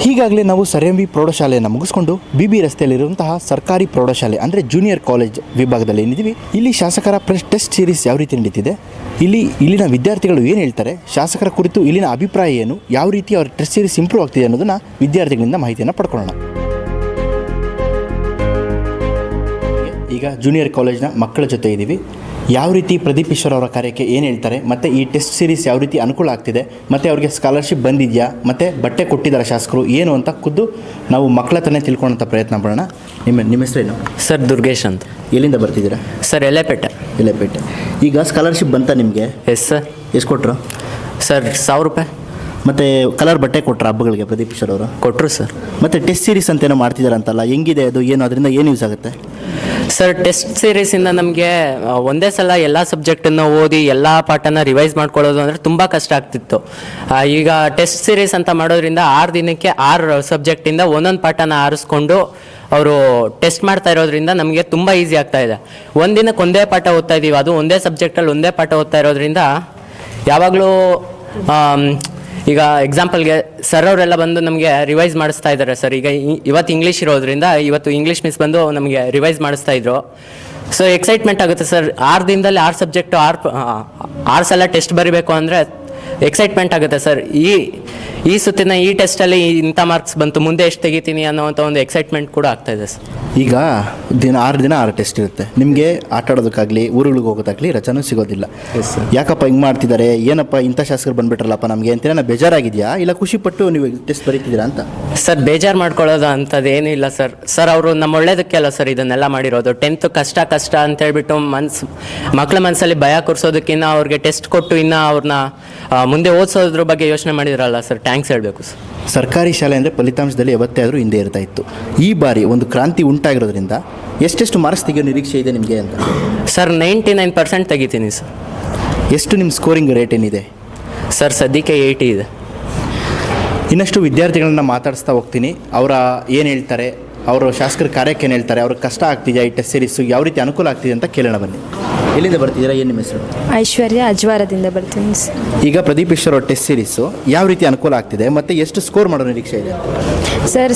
ಈಗಾಗಲೇ ನಾವು ಸರ್ ಪ್ರೌಢಶಾಲೆಯನ್ನು ಮುಗಿಸ್ಕೊಂಡು BB ರಸ್ತೆಯಲ್ಲಿರುವಂತಹ ಸರ್ಕಾರಿ ಪ್ರೌಢಶಾಲೆ ಅಂದರೆ ಜೂನಿಯರ್ ಕಾಲೇಜ್ ವಿಭಾಗದಲ್ಲಿ ಏನಿದ್ದೀವಿ. ಇಲ್ಲಿ ಶಾಸಕರ ಟೆಸ್ಟ್ ಸೀರೀಸ್ ಯಾವ ರೀತಿ ನಡೀತಿದೆ, ಇಲ್ಲಿನ ವಿದ್ಯಾರ್ಥಿಗಳು ಏನು ಹೇಳ್ತಾರೆ, ಶಾಸಕರ ಕುರಿತು ಇಲ್ಲಿನ ಅಭಿಪ್ರಾಯ ಏನು, ಯಾವ ರೀತಿ ಅವರ ಟೆಸ್ಟ್ ಸೀರೀಸ್ ಇಂಪ್ರೂವ್ ಆಗ್ತಿದೆ ಅನ್ನೋದನ್ನು ವಿದ್ಯಾರ್ಥಿಗಳಿಂದ ಮಾಹಿತಿಯನ್ನು ಪಡ್ಕೊಳ್ಳೋಣ. ಈಗ ಜೂನಿಯರ್ ಕಾಲೇಜ್ನ ಮಕ್ಕಳ ಜೊತೆ ಇದ್ದೀವಿ. ಯಾವ ರೀತಿ ಪ್ರದೀಪ್ ಈಶ್ವರ್ ಅವರ ಕಾರ್ಯಕ್ಕೆ ಏನು ಹೇಳ್ತಾರೆ, ಮತ್ತು ಈ ಟೆಸ್ಟ್ ಸೀರೀಸ್ ಯಾವ ರೀತಿ ಅನುಕೂಲ ಆಗ್ತಿದೆ, ಮತ್ತು ಅವರಿಗೆ ಸ್ಕಾಲರ್ಶಿಪ್ ಬಂದಿದೆಯಾ, ಮತ್ತು ಬಟ್ಟೆ ಕೊಟ್ಟಿದ್ದಾರೆ ಶಾಸಕರು ಏನು ಅಂತ ಖುದ್ದು ನಾವು ಮಕ್ಕಳ ತಾನೇ ತಿಳ್ಕೊಳ್ಳೋಂಥ ಪ್ರಯತ್ನ ಮಾಡೋಣ. ನಿಮ್ಮ ಹೆಸರೇನು? ಸರ್ ದುರ್ಗೇಶ್ ಅಂತ. ಎಲ್ಲಿಂದ ಬರ್ತಿದ್ದೀರಾ? ಸರ್ ಎಲೆಪೇಟೆ. ಈಗ ಸ್ಕಾಲರ್ಶಿಪ್ ಬಂತಾ ನಿಮಗೆ? Yes sir. ಎಷ್ಟು ಕೊಟ್ಟರು? ಸರ್ 1000 ರೂಪಾಯಿ. ಮತ್ತು ಕಲರ್ ಬಟ್ಟೆ ಕೊಟ್ಟರು ಹಬ್ಬಗಳಿಗೆ ಪ್ರದೀಪ್ ಈಶ್ವರ್ ಅವರು? ಕೊಟ್ಟರು ಸರ್. ಮತ್ತು ಟೆಸ್ಟ್ ಸೀರೀಸ್ ಅಂತೇನೋ ಮಾಡ್ತಿದ್ದಾರೆ ಅಂತಲ್ಲ, ಹೆಂಗಿದೆ ಅದು, ಏನು ಅದರಿಂದ ಏನು ಯೂಸ್ ಆಗುತ್ತೆ? ಸರ್ ಟೆಸ್ಟ್ ಸೀರೀಸಿಂದ ನಮಗೆ ಒಂದೇ ಸಲ ಎಲ್ಲ ಸಬ್ಜೆಕ್ಟನ್ನು ಓದಿ ಎಲ್ಲ ಪಾಠನ ರಿವೈಸ್ ಮಾಡ್ಕೊಳ್ಳೋದು ಅಂದರೆ ತುಂಬ ಕಷ್ಟ ಆಗ್ತಿತ್ತು. ಈಗ ಟೆಸ್ಟ್ ಸೀರೀಸ್ ಅಂತ ಮಾಡೋದ್ರಿಂದ 6 ದಿನಕ್ಕೆ 6 ಸಬ್ಜೆಕ್ಟಿಂದ ಒಂದೊಂದು ಪಾಠನ ಆರಿಸ್ಕೊಂಡು ಅವರು ಟೆಸ್ಟ್ ಮಾಡ್ತಾ ಇರೋದ್ರಿಂದ ನಮಗೆ ತುಂಬ ಈಸಿ ಆಗ್ತಾ ಇದೆ. ಒಂದು ದಿನಕ್ಕೆ ಒಂದೇ ಪಾಠ ಓದ್ತಾ ಇದ್ದೀವಿ, ಅದು ಒಂದೇ ಸಬ್ಜೆಕ್ಟಲ್ಲಿ ಒಂದೇ ಪಾಠ ಓದ್ತಾ ಇರೋದ್ರಿಂದ ಯಾವಾಗಲೂ ಈಗ ಎಕ್ಸಾಂಪಲ್ಗೆ ಸರ್ ಅವರೆಲ್ಲ ಬಂದು ನಮಗೆ ರಿವೈಸ್ ಮಾಡಿಸ್ತಾ ಇದ್ದಾರೆ ಸರ್. ಈಗ ಇವತ್ತು ಇಂಗ್ಲೀಷ್ ಇರೋದ್ರಿಂದ ಇವತ್ತು ಇಂಗ್ಲೀಷ್ ಮಿಸ್ ಬಂದು ನಮಗೆ ರಿವೈಸ್ ಮಾಡಿಸ್ತಾ ಇದ್ರು. ಸೊ ಎಕ್ಸೈಟ್ಮೆಂಟ್ ಆಗುತ್ತೆ ಸರ್. 6 ದಿನದಲ್ಲಿ 6 ಸಬ್ಜೆಕ್ಟು 6 ಸಲ ಟೆಸ್ಟ್ ಬರೀಬೇಕು ಅಂದರೆ ಎಕ್ಸೈಟ್ಮೆಂಟ್ ಆಗುತ್ತೆ ಸರ್. ಈ ಸುತ್ತಿನ ಈ ಟೆಸ್ಟಲ್ಲಿ ಇಂಥ ಮಾರ್ಕ್ಸ್ ಬಂತು, ಮುಂದೆ ಎಷ್ಟು ತೆಗಿತೀನಿ ಅನ್ನೋವಂಥ ಒಂದು ಎಕ್ಸೈಟ್ಮೆಂಟ್ ಕೂಡ ಆಗ್ತಾಯಿದೆ ಸರ್. ಈಗ 6 ದಿನ 6 ಟೆಸ್ಟ್ ಇರುತ್ತೆ. ನಿಮಗೆ ಆಟ ಆಡೋದಕ್ಕಾಗಲಿ ಊರುಗಳಿಗೆ ಹೋಗೋದಾಗಲಿ ರಜನೂ ಸಿಗೋದಿಲ್ಲ. ಯಾಕಪ್ಪ ಹಿಂಗೆ ಮಾಡ್ತಿದ್ದಾರೆ, ಏನಪ್ಪ ಇಂಥ ಶಾಸಕರು ಬಂದುಬಿಟ್ರಲ್ಲಪ್ಪ ನಮಗೆ ಅಂತೇನ ಬೇಜಾರಾಗಿದೆಯಾ, ಇಲ್ಲ ಖುಷಿಪಟ್ಟು ನೀವು ಟೆಸ್ಟ್ ಬರೀತಿದ್ದೀರಾ ಅಂತ? ಸರ್ ಬೇಜಾರು ಮಾಡ್ಕೊಳ್ಳೋದು ಅಂಥದ್ದು ಏನೂ ಇಲ್ಲ ಸರ್. ಸರ್ ಅವರು ನಮ್ಮ ಒಳ್ಳೇದಕ್ಕೆ ಅಲ್ಲ ಸರ್ ಇದನ್ನೆಲ್ಲ ಮಾಡಿರೋದು. 10th ಕಷ್ಟ ಅಂತ ಹೇಳ್ಬಿಟ್ಟು ಮಕ್ಕಳ ಮನಸ್ಸಲ್ಲಿ ಭಯ ಕೂರಿಸೋದಕ್ಕಿಂತ ಅವ್ರಿಗೆ ಟೆಸ್ಟ್ ಕೊಟ್ಟು ಇನ್ನು ಅವ್ರನ್ನ ಮುಂದೆ ಓದಿಸೋದ್ರ ಬಗ್ಗೆ ಯೋಚನೆ ಮಾಡಿದ್ರಲ್ಲ ಸರ್, ಥ್ಯಾಂಕ್ಸ್ ಹೇಳಬೇಕು ಸರ್. ಸರ್ಕಾರಿ ಶಾಲೆ ಅಂದರೆ ಫಲಿತಾಂಶದಲ್ಲಿ ಯಾವತ್ತೇ ಆದರೂ ಹಿಂದೆ ಇರ್ತಾ ಇತ್ತು. ಈ ಬಾರಿ ಒಂದು ಕ್ರಾಂತಿ ಉಂಟಾಗಿರೋದ್ರಿಂದ ಎಷ್ಟೆಷ್ಟು ಮಾರ್ಕ್ಸ್ ತೆಗೆಯೋ ನಿರೀಕ್ಷೆ ಇದೆ ನಿಮಗೆ ಅಂತ? ಸರ್ 99% ತೆಗಿತೀನಿ ಸರ್. ಎಷ್ಟು ನಿಮ್ಮ ಸ್ಕೋರಿಂಗ್ ರೇಟ್ ಏನಿದೆ? ಸರ್ ಸದ್ಯಕ್ಕೆ 80 ಇದೆ. ಇನ್ನಷ್ಟು ವಿದ್ಯಾರ್ಥಿಗಳನ್ನ ಮಾತಾಡಿಸ್ತಾ ಹೋಗ್ತೀನಿ. ಅವರ ಏನು ಹೇಳ್ತಾರೆ, ಅವರು ಶಾಸಕರ ಕಾರ್ಯಕ್ಕೆ ಏನು ಹೇಳ್ತಾರೆ, ಅವ್ರಿಗೆ ಕಷ್ಟ ಆಗ್ತಿದೆಯಾ ಈ ಟೆಸ್ಟ್ ಸೀರೀಸು, ಯಾವ ರೀತಿ ಅನುಕೂಲ ಆಗ್ತಿದೆ ಅಂತ ಕೇಳೋಣ ಬನ್ನಿ. ಎಲ್ಲಿಂದ ಬರ್ತಿದ್ದೀರಾ, ಏನು ನಿಮ್ಮ ಹೆಸರು? ಐಶ್ವರ್ಯ, ಅಜ್ವಾರದಿಂದ ಬರ್ತೀನಿ ಸರ್. ಈಗ ಪ್ರದೀಪ್ ಈಶ್ವರ್ ಅವ್ರ ಟೆಸ್ಟ್ ಸೀರೀಸು ಯಾವ ರೀತಿ ಅನುಕೂಲ ಆಗ್ತಿದೆ ಮತ್ತು ಎಷ್ಟು ಸ್ಕೋರ್ ಮಾಡೋ ನಿರೀಕ್ಷೆ ಇದೆ?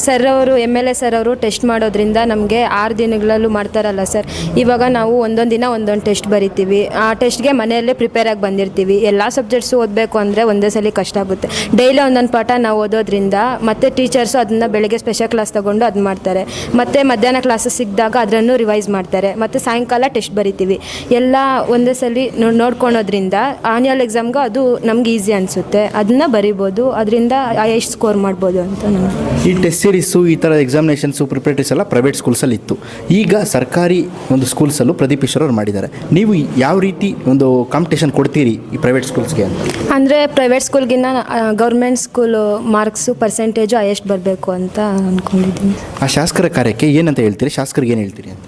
ಸರ್ ಅವರು MLA ಸರ್ ಅವರು ಟೆಸ್ಟ್ ಮಾಡೋದ್ರಿಂದ ನಮಗೆ 6 ದಿನಗಳಲ್ಲೂ ಮಾಡ್ತಾರಲ್ಲ ಸರ್. ಇವಾಗ ನಾವು ಒಂದೊಂದು ದಿನ ಒಂದೊಂದು ಟೆಸ್ಟ್ ಬರಿತೀವಿ. ಆ ಟೆಸ್ಟ್ಗೆ ಮನೆಯಲ್ಲೇ ಪ್ರಿಪೇರ್ ಆಗಿ ಬಂದಿರ್ತೀವಿ. ಎಲ್ಲ ಸಬ್ಜೆಕ್ಟ್ಸು ಓದಬೇಕು ಅಂದರೆ ಒಂದೇ ಸಲ ಕಷ್ಟ ಆಗುತ್ತೆ. ಡೈಲಿ ಒಂದೊಂದು ಪಾಠ ನಾವು ಓದೋದ್ರಿಂದ ಮತ್ತು ಟೀಚರ್ಸು ಅದನ್ನು ಬೆಳಗ್ಗೆ ಸ್ಪೆಷಲ್ ಕ್ಲಾಸ್ ತೊಗೊಂಡು ಅದು ಮಾಡ್ತಾರೆ. ಮತ್ತು ಮಧ್ಯಾಹ್ನ ಕ್ಲಾಸಸ್ ಸಿಕ್ಕಿದಾಗ ಅದನ್ನು ರಿವೈಸ್ ಮಾಡ್ತಾರೆ. ಮತ್ತು ಸಾಯಂಕಾಲ ಟೆಸ್ಟ್ ಬರಿತೀವಿ. ಎಲ್ಲ ಒಂದೇ ಸಲ ನೋಡ್ಕೊಳೋದ್ರಿಂದ ಆನ್ಯುವಲ್ ಎಕ್ಸಾಮ್ಗೆ ಅದು ನಮ್ಗೆ ಈಸಿ ಅನಿಸುತ್ತೆ. ಅದನ್ನ ಬರಿಬೋದು, ಅದರಿಂದ ಎಷ್ಟು ಸ್ಕೋರ್ ಮಾಡ್ಬೋದು ಅಂತ ನನಗೆ. ಈ ಟೆಸ್ಟ್ ಸೀರೀಸು ಈ ಥರ ಎಕ್ಸಾಮಿನೇಷನ್ಸು ಪ್ರಿಪ್ರೇಟರೀಸ್ ಎಲ್ಲ ಪ್ರೈವೇಟ್ ಸ್ಕೂಲ್ಸಲ್ಲಿ ಇತ್ತು. ಈಗ ಸರ್ಕಾರಿ ಒಂದು ಸ್ಕೂಲ್ಸಲ್ಲೂ ಪ್ರದೀಪ್ ಈಶ್ವರ್ ಅವರು ಮಾಡಿದ್ದಾರೆ. ನೀವು ಯಾವ ರೀತಿ ಒಂದು ಕಾಂಪಿಟೇಷನ್ ಕೊಡ್ತೀರಿ ಈ ಪ್ರೈವೇಟ್ ಸ್ಕೂಲ್ಸ್ಗೆ ಅಂತ? ಅಂದರೆ ಪ್ರೈವೇಟ್ ಸ್ಕೂಲ್ಗಿನ್ನ ಗೌರ್ಮೆಂಟ್ ಸ್ಕೂಲು ಮಾರ್ಕ್ಸು ಪರ್ಸೆಂಟೇಜು ಎಷ್ಟು ಬರಬೇಕು ಅಂತ ಅಂದ್ಕೊಂಡಿದ್ದೀನಿ. ಆ ಶಾಸಕರ ಕಾರ್ಯಕ್ಕೆ ಏನಂತ ಹೇಳ್ತೀರಿ, ಶಾಸಕರಿಗೆ ಏನು ಹೇಳ್ತೀರಿ ಅಂತ?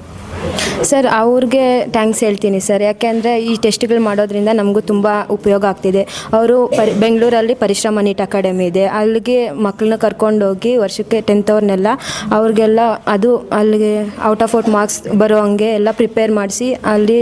ಸರ್ ಅವ್ರಿಗೆ ಥ್ಯಾಂಕ್ಸ್ ಹೇಳ್ತೀನಿ ಸರ್. ಯಾಕೆಂದರೆ ಈ ಟೆಸ್ಟ್ಗಳು ಮಾಡೋದ್ರಿಂದ ನಮಗೂ ತುಂಬ ಉಪಯೋಗ ಆಗ್ತಿದೆ. ಅವರು ಬೆಂಗಳೂರಲ್ಲಿ ಪರಿಶ್ರಮ ನೀಟ್ ಅಕಾಡೆಮಿ ಇದೆ, ಅಲ್ಲಿಗೆ ಮಕ್ಕಳನ್ನ ಕರ್ಕೊಂಡೋಗಿ ವರ್ಷಕ್ಕೆ 10th ಅವ್ರನ್ನೆಲ್ಲ ಅವ್ರಿಗೆಲ್ಲ ಅದು ಅಲ್ಲಿಗೆ ಔಟ್ ಆಫ್ ಮಾರ್ಕ್ಸ್ ಬರೋ ಹಂಗೆ ಎಲ್ಲ ಪ್ರಿಪೇರ್ ಮಾಡಿಸಿ ಅಲ್ಲಿ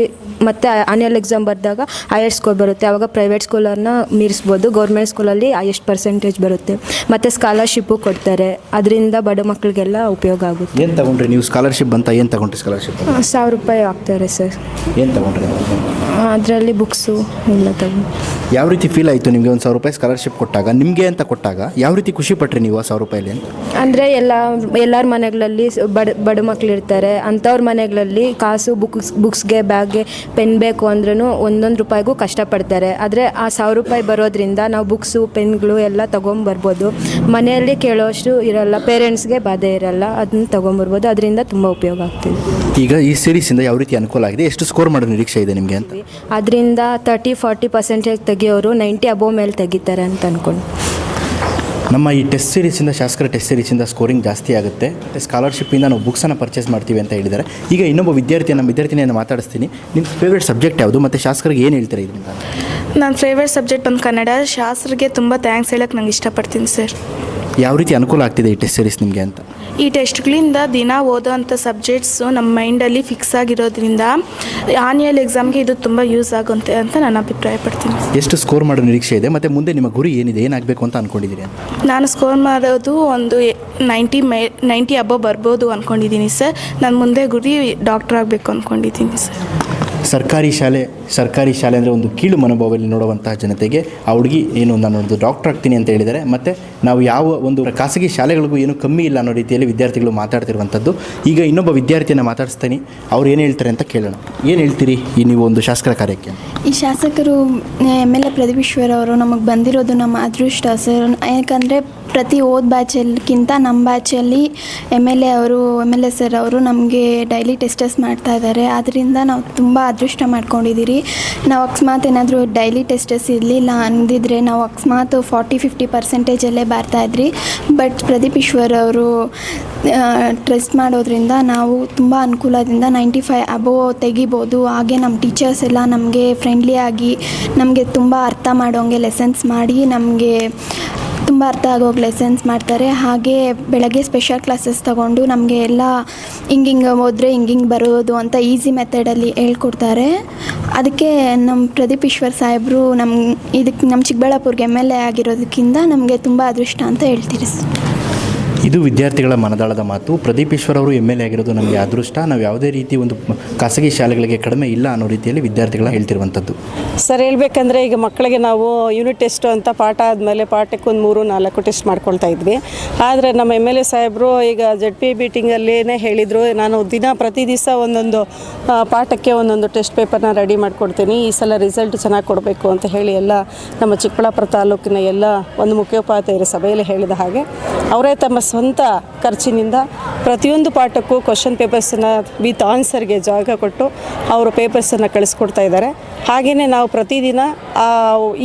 ಮತ್ತು ಆನ್ಯುವಲ್ ಎಕ್ಸಾಮ್ ಬರೆದಾಗ ಹೈಯೆಸ್ಟ್ ಸ್ಕೋರ್ ಬರುತ್ತೆ. ಆವಾಗ ಪ್ರೈವೇಟ್ ಸ್ಕೂಲನ್ನು ಮೀರಿಸ್ಬೋದು. ಗೌರ್ಮೆಂಟ್ ಸ್ಕೂಲಲ್ಲಿ ಹೈಯೆಸ್ಟ್ ಪರ್ಸೆಂಟೇಜ್ ಬರುತ್ತೆ. ಮತ್ತು ಸ್ಕಾಲರ್ಶಿಪ್ಪು ಕೊಡ್ತಾರೆ. ಅದರಿಂದ ಬಡ ಮಕ್ಕಳಿಗೆಲ್ಲ ಉಪಯೋಗ ಆಗುತ್ತೆ. ಏನು ತಗೊಂಡ್ರಿ ನೀವು ಸ್ಕಾಲರ್ಶಿಪ್ ಬಂತ? ಏನು ತಗೊಂಡ್ರಿ ಸ್ಕಾಲರ್ಶಿಪ್? 1000 ರೂಪಾಯಿ ಆಗ್ತಾರೆ ಸರ್. ಏನು ತಗೊಂಡ್ರಿ? ಅದರಲ್ಲಿ ಬುಕ್ಸು ಎಲ್ಲ ತಗೊಂಡು. ಯಾವ ರೀತಿ ಫೀಲ್ ಆಯಿತು ನಿಮಗೆ ಒಂದು 1000 ರೂಪಾಯಿ ಸ್ಕಾಲರ್ಶಿಪ್ ಕೊಟ್ಟಾಗ? ನಿಮಗೆ ಅಂತ ಕೊಟ್ಟಾಗ ಯಾವ ರೀತಿ ಖುಷಿ ಪಟ್ರಿ ನೀವು 1000 ರೂಪಾಯಿಲಿ ಅಂತ? ಅಂದರೆ ಎಲ್ಲರ ಮನೆಗಳಲ್ಲಿ ಬಡ ಮಕ್ಕಳು ಇರ್ತಾರೆ. ಅಂಥವ್ರ ಮನೆಗಳಲ್ಲಿ ಕಾಸು ಬುಕ್ಸ್ಗೆ ಬ್ಯಾಗ್ಗೆ ಪೆನ್ ಬೇಕು ಅಂದ್ರೂ 1 ರೂಪಾಯಿಗೂ ಕಷ್ಟಪಡ್ತಾರೆ. ಆದರೆ ಆ 1000 ರೂಪಾಯಿ ಬರೋದ್ರಿಂದ ನಾವು ಬುಕ್ಸು ಪೆನ್ಗಳು ಎಲ್ಲ ತೊಗೊಂಬರ್ಬೋದು. ಮನೆಯಲ್ಲಿ ಕೇಳೋಷ್ಟು ಇರಲ್ಲ, ಪೇರೆಂಟ್ಸ್ಗೆ ಬಾಧೆ ಇರಲ್ಲ, ಅದನ್ನ ತೊಗೊಂಬರ್ಬೋದು. ಅದರಿಂದ ತುಂಬ ಉಪಯೋಗ ಆಗ್ತಿದೆ. ಈಗ ಈ ಸೀರೀಸಿಂದ ಯಾವ ರೀತಿ ಅನುಕೂಲ ಆಗಿದೆ, ಎಷ್ಟು ಸ್ಕೋರ್ ಮಾಡೋ ನಿರೀಕ್ಷೆ ಇದೆ ನಿಮಗೆ ಅಂತ? ಅದರಿಂದ 30-40% ತೆಗಿಯೋರು 90 ಅಬೋವ್ ಮೇಲೆ ತೆಗಿತಾರೆ ಅಂತ ಅಂದ್ಕೊಂಡು. ನಮ್ಮ ಈ ಟೆಸ್ಟ್ ಸೀರೀಸಿಂದ, ಶಾಸಕರ ಟೆಸ್ಟ್ ಸೀರೀಸಿಂದ ಸ್ಕೋರಿಂಗ್ ಜಾಸ್ತಿ ಆಗುತ್ತೆ. ಸ್ಕಾಲರ್ಶಿಪ್ಪಿಂದ ನಾವು ಬುಕ್ಸನ್ನು ಪರ್ಚೇಸ್ ಮಾಡ್ತೀವಿ ಅಂತ ಹೇಳಿದ್ದಾರೆ. ಈಗ ಇನ್ನೊಬ್ಬ ನಮ್ಮ ವಿದ್ಯಾರ್ಥಿನಿಯನ್ನು ಮಾತಾಡಿಸ್ತೀನಿ. ನಿಮ್ಮ ಫೇವ್ರೇಟ್ ಸಬ್ಜೆಕ್ಟ್ ಯಾವುದು ಮತ್ತು ಶಾಸಕರಿಗೆ ಏನು ಹೇಳ್ತಾರೆ ಇದರಿಂದ? ನನ್ನ ಫೇವ್ರೇಟ್ ಸಬ್ಜೆಕ್ಟ್ ಒಂದು ಕನ್ನಡ. ಶಾಸಕರಿಗೆ ತುಂಬ ಥ್ಯಾಂಕ್ಸ್ ಹೇಳೋಕ್ಕೆ ನಂಗೆ ಇಷ್ಟಪಡ್ತೀನಿ ಸರ್. ಯಾವ ರೀತಿ ಅನುಕೂಲ ಆಗ್ತಿದೆ ಈ ಟೆಸ್ಟ್ ಸೀರೀಸ್ ನಿಮಗೆ ಅಂತ? ಈ ಟೆಸ್ಟ್ಗಳಿಂದ ದಿನ ಓದೋವಂಥ ಸಬ್ಜೆಕ್ಟ್ಸು ನಮ್ಮ ಮೈಂಡಲ್ಲಿ ಫಿಕ್ಸ್ ಆಗಿರೋದ್ರಿಂದ ಆನ್ಯುವಲ್ ಎಕ್ಸಾಮ್ಗೆ ಇದು ತುಂಬ ಯೂಸ್ ಆಗುತ್ತೆ ಅಂತ ನಾನು ಅಭಿಪ್ರಾಯ ಪಡ್ತೀನಿ. ಎಷ್ಟು ಸ್ಕೋರ್ ಮಾಡೋ ನಿರೀಕ್ಷೆ ಇದೆ ಮತ್ತು ಮುಂದೆ ನಿಮ್ಮ ಗುರಿ ಏನಿದೆ, ಏನಾಗಬೇಕು ಅಂತ ಅಂದ್ಕೊಂಡಿದ್ದೀರಿ ಅಂತ? ನಾನು ಸ್ಕೋರ್ ಮಾಡೋದು ಒಂದು 90 ಅಬೋ ಬರ್ಬೋದು ಅಂದ್ಕೊಂಡಿದ್ದೀನಿ ಸರ್. ನಾನು ಮುಂದೆ ಗುರಿ ಡಾಕ್ಟರ್ ಆಗಬೇಕು ಅಂದ್ಕೊಂಡಿದ್ದೀನಿ ಸರ್. ಸರ್ಕಾರಿ ಶಾಲೆ ಅಂದರೆ ಒಂದು ಕೀಳು ಮನೋಭಾವದಲ್ಲಿ ನೋಡುವಂತಹ ಜನತೆಗೆ ಆ ಹುಡುಗಿ ಏನು ನಾನು ಒಂದು ಡಾಕ್ಟರ್ ಆಗ್ತೀನಿ ಅಂತ ಹೇಳಿದ್ದಾರೆ. ಮತ್ತು ನಾವು ಯಾವ ಒಂದು ಖಾಸಗಿ ಶಾಲೆಗಳಿಗೂ ಏನು ಕಮ್ಮಿ ಇಲ್ಲ ಅನ್ನೋ ರೀತಿಯಲ್ಲಿ ವಿದ್ಯಾರ್ಥಿಗಳು ಮಾತಾಡ್ತಿರುವಂಥದ್ದು. ಈಗ ಇನ್ನೊಬ್ಬ ವಿದ್ಯಾರ್ಥಿಯನ್ನು ಮಾತಾಡಿಸ್ತೀನಿ, ಅವ್ರು ಏನು ಹೇಳ್ತಾರೆ ಅಂತ ಕೇಳೋಣ. ಏನು ಹೇಳ್ತೀರಿ ಈ ನೀವು ಒಂದು ಶಾಸಕರ ಕಾರ್ಯಕ್ಕೆ? ಈ ಶಾಸಕರು MLA ಪ್ರದೀಪ್ ಈಶ್ವರ್ ಅವರು ನಮಗೆ ಬಂದಿರೋದು ನಮ್ಮ ಅದೃಷ್ಟ ಸರ್. ಯಾಕಂದರೆ ಪ್ರತಿ ಬ್ಯಾಚಲ್ಗಿಂತ ನಮ್ಮ ಬ್ಯಾಚಲ್ಲಿ MLA ಸರ್ ಅವರು ನಮಗೆ ಡೈಲಿ ಟೆಸ್ಟಸ್ ಮಾಡ್ತಾ ಇದ್ದಾರೆ. ಆದ್ದರಿಂದ ನಾವು ತುಂಬ ಅದೃಷ್ಟ ಮಾಡ್ಕೊಂಡಿದ್ದೀರಿ. ನಾವು ಅಕಸ್ಮಾತ್ ಏನಾದರೂ ಡೈಲಿ ಟೆಸ್ಟಸ್ ಇರಲಿಲ್ಲ ಅಂದಿದ್ರೆ ನಾವು ಅಕಸ್ಮಾತ್ 40-50% ಬರ್ತಾಯಿದ್ರಿ. ಬಟ್ ಪ್ರದೀಪ್ ಈಶ್ವರ್ ಅವರು ಟೆಸ್ಟ್ ಮಾಡೋದ್ರಿಂದ ನಾವು ತುಂಬ ಅನುಕೂಲದಿಂದ 95 ಅಬೋವ್ ತೆಗಿಬೋದು. ಹಾಗೆ ನಮ್ಮ ಟೀಚರ್ಸ್ ಎಲ್ಲ ನಮಗೆ ಫ್ರೆಂಡ್ಲಿ ಆಗಿ ನಮಗೆ ತುಂಬ ಅರ್ಥ ಮಾಡೋಂಗೆ ಲೆಸನ್ಸ್ ಮಾಡಿ ನಮಗೆ ತುಂಬ ಅರ್ಥ ಆಗೋಗಿ ಲೆಸನ್ಸ್ ಮಾಡ್ತಾರೆ. ಹಾಗೆ ಬೆಳಗ್ಗೆ ಸ್ಪೆಷಲ್ ಕ್ಲಾಸಸ್ ತೊಗೊಂಡು ನಮಗೆ ಎಲ್ಲ ಹಿಂಗೆ ಹೋದರೆ ಹಿಂಗೆ ಬರೋದು ಅಂತ ಈಸಿ ಮೆಥಡಲ್ಲಿ ಹೇಳ್ಕೊಡ್ತಾರೆ. ಅದಕ್ಕೆ ನಮ್ಮ ಪ್ರದೀಪ್ ಈಶ್ವರ್ ಸಾಹೇಬರು ನಮ್ಮ ಚಿಕ್ಕಬಳ್ಳಾಪುರ್ಗೆ MLA ಆಗಿರೋದಕ್ಕಿಂತ ನಮಗೆ ತುಂಬ ಅದೃಷ್ಟ ಅಂತ ಹೇಳ್ತೀರಿ ಸರ್. ಇದು ವಿದ್ಯಾರ್ಥಿಗಳ ಮನದಾಳದ ಮಾತು. ಪ್ರದೀಪ್ ಈಶ್ವರ್ ಅವರು MLA ಆಗಿರೋದು ನಮಗೆ ಅದೃಷ್ಟ. ನಾವು ಯಾವುದೇ ರೀತಿ ಒಂದು ಖಾಸಗಿ ಶಾಲೆಗಳಿಗೆ ಕಡಿಮೆ ಇಲ್ಲ ಅನ್ನೋ ರೀತಿಯಲ್ಲಿ ವಿದ್ಯಾರ್ಥಿಗಳ ಹೇಳ್ತಿರುವಂಥದ್ದು. ಸರ್ ಹೇಳಬೇಕಂದ್ರೆ ಈಗ ಮಕ್ಕಳಿಗೆ ನಾವು ಯೂನಿಟ್ ಟೆಸ್ಟ್ ಅಂತ ಪಾಠ ಆದಮೇಲೆ ಪಾಠಕ್ಕೆ ಒಂದು 3-4 ಟೆಸ್ಟ್ ಮಾಡ್ಕೊಳ್ತಾ ಇದ್ವಿ. ಆದರೆ ನಮ್ಮ MLA ಸಾಹೇಬರು ಈಗ ZP ಮೀಟಿಂಗಲ್ಲೇ ಹೇಳಿದರು, ನಾನು ಪ್ರತಿ ದಿವಸ ಒಂದೊಂದು ಪಾಠಕ್ಕೆ ಒಂದೊಂದು ಟೆಸ್ಟ್ ಪೇಪರ್ನ ರೆಡಿ ಮಾಡಿಕೊಡ್ತೀನಿ, ಈ ಸಲ ರಿಸಲ್ಟ್ ಚೆನ್ನಾಗಿ ಕೊಡಬೇಕು ಅಂತ ಹೇಳಿ ಎಲ್ಲ ನಮ್ಮ ಚಿಕ್ಕಬಳ್ಳಾಪುರ ತಾಲೂಕಿನ ಎಲ್ಲ ಒಂದು ಮುಖ್ಯೋಪಾಧ್ಯಾಯರ ಸಭೆಯಲ್ಲಿ ಹೇಳಿದ ಹಾಗೆ ಅವರೇ ತಮ್ಮ ಸ್ವಂತ ಖರ್ಚಿನಿಂದ ಪ್ರತಿಯೊಂದು ಪಾಠಕ್ಕೂ ಕ್ವಶನ್ ಪೇಪರ್ಸನ್ನು ವಿತ್ ಆನ್ಸರ್ಗೆ ಜಾಗ ಕೊಟ್ಟು ಅವರು ಪೇಪರ್ಸನ್ನು ಕಳಿಸ್ಕೊಡ್ತಾ ಇದ್ದಾರೆ. ಹಾಗೆಯೇ ನಾವು ಪ್ರತಿದಿನ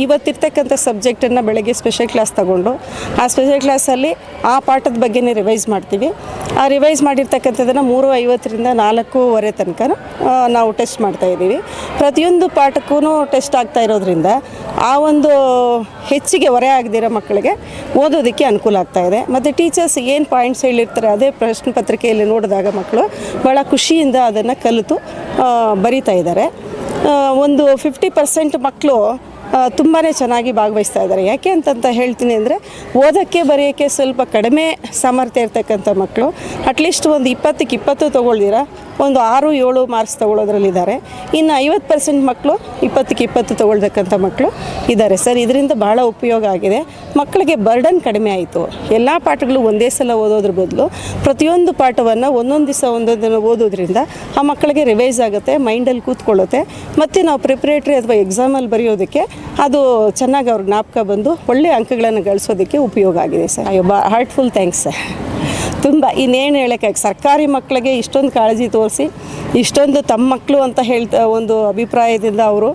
ಇವತ್ತಿರ್ತಕ್ಕಂಥ ಸಬ್ಜೆಕ್ಟನ್ನು ಬೆಳಗ್ಗೆ ಸ್ಪೆಷಲ್ ಕ್ಲಾಸ್ ತಗೊಂಡು ಆ ಸ್ಪೆಷಲ್ ಕ್ಲಾಸಲ್ಲಿ ಆ ಪಾಠದ ಬಗ್ಗೆನೇ ರಿವೈಸ್ ಮಾಡ್ತೀವಿ. ಆ ರಿವೈಸ್ ಮಾಡಿರ್ತಕ್ಕಂಥದ್ದನ್ನು 3:50ರಿಂದ 4:15 ತನಕ ನಾವು ಟೆಸ್ಟ್ ಮಾಡ್ತಾಯಿದ್ದೀವಿ. ಪ್ರತಿಯೊಂದು ಪಾಠಕ್ಕೂ ಟೆಸ್ಟ್ ಆಗ್ತಾ ಇರೋದ್ರಿಂದ ಆ ಒಂದು ಹೆಚ್ಚಿಗೆ ಹೊರೆ ಆಗದಿರೋ ಮಕ್ಕಳಿಗೆ ಓದೋದಕ್ಕೆ ಅನುಕೂಲ ಆಗ್ತಾಯಿದೆ. ಮತ್ತು ಟೀಚರ್ಸ್ ಏನು ಪಾಯಿಂಟ್ಸ್ ಹೇಳಿರ್ತಾರೆ ಅದೇ ಪ್ರಶ್ನೆ ಪತ್ರಿಕೆಯಲ್ಲಿ ನೋಡಿದಾಗ ಮಕ್ಕಳು ಭಾಳ ಖುಷಿಯಿಂದ ಅದನ್ನು ಕಲಿತು ಬರಿತಾ ಇದ್ದಾರೆ. ಒಂದು 50% ಮಕ್ಕಳು ತುಂಬಾ ಚೆನ್ನಾಗಿ ಭಾಗವಹಿಸ್ತಾ ಇದ್ದಾರೆ. ಯಾಕೆ ಅಂತಂತ ಹೇಳ್ತೀನಿ ಅಂದರೆ ಓದೋಕ್ಕೆ ಬರೆಯೋಕ್ಕೆ ಸ್ವಲ್ಪ ಕಡಿಮೆ ಸಾಮರ್ಥ್ಯ ಇರ್ತಕ್ಕಂಥ ಮಕ್ಕಳು ಅಟ್ಲೀಸ್ಟ್ ಒಂದು 20ಕ್ಕೆ 20 ತೊಗೊಳ್ದಿರ ಒಂದು 6-7 ಮಾರ್ಕ್ಸ್ ತೊಗೊಳ್ಳೋದ್ರಲ್ಲಿದ್ದಾರೆ. ಇನ್ನು 50% ಮಕ್ಕಳು 20ಕ್ಕೆ 20 ತೊಗೊಳ್ತಕ್ಕಂಥ ಮಕ್ಕಳು ಇದ್ದಾರೆ ಸರ್. ಇದರಿಂದ ಭಾಳ ಉಪಯೋಗ ಆಗಿದೆ. ಮಕ್ಕಳಿಗೆ ಬರ್ಡನ್ ಕಡಿಮೆ ಆಯಿತು. ಎಲ್ಲ ಪಾಠಗಳು ಒಂದೇ ಸಲ ಓದೋದ್ರ ಬದಲು ಪ್ರತಿಯೊಂದು ಪಾಠವನ್ನು ಒಂದೊಂದು ದಿವಸ ಒಂದೊಂದನ್ನು ಓದೋದ್ರಿಂದ ಆ ಮಕ್ಕಳಿಗೆ ರಿವೈಸ್ ಆಗುತ್ತೆ, ಮೈಂಡಲ್ಲಿ ಕೂತ್ಕೊಳ್ಳುತ್ತೆ. ಮತ್ತು ನಾವು ಪ್ರಿಪ್ರೇಟ್ರಿ ಅಥವಾ ಎಕ್ಸಾಮಲ್ಲಿ ಬರೆಯೋದಕ್ಕೆ ಅದು ಚೆನ್ನಾಗಿ ಅವ್ರ ಜ್ಞಾಪಕ ಬಂದು ಒಳ್ಳೆಯ ಅಂಕಗಳನ್ನು ಗಳಿಸೋದಕ್ಕೆ ಉಪಯೋಗ ಆಗಿದೆ ಸರ್. Heartful thanks sir. ತುಂಬ ಇನ್ನೇನು ಹೇಳೋಕ್ಕಾಗಿ ಸರ್ಕಾರಿ ಮಕ್ಕಳಿಗೆ ಇಷ್ಟೊಂದು ಕಾಳಜಿ ತೋರಿಸಿ ಇಷ್ಟೊಂದು ತಮ್ಮ ಮಕ್ಕಳು ಅಂತ ಹೇಳ್ತಾ ಒಂದು ಅಭಿಪ್ರಾಯದಿಂದ ಅವರು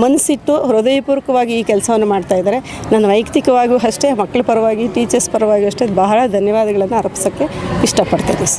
ಮನಸ್ಸಿಟ್ಟು ಹೃದಯಪೂರ್ವಕವಾಗಿ ಈ ಕೆಲಸವನ್ನು ಮಾಡ್ತಾಯಿದ್ದಾರೆ. ನಾನು ವೈಯಕ್ತಿಕವಾಗಿಯೂ ಅಷ್ಟೇ, ಮಕ್ಕಳ ಪರವಾಗಿ ಟೀಚರ್ಸ್ ಪರವಾಗಿ ಅಷ್ಟೇ ಬಹಳ ಧನ್ಯವಾದಗಳನ್ನು ಅರ್ಪಿಸೋಕ್ಕೆ ಇಷ್ಟಪಡ್ತೀನಿ.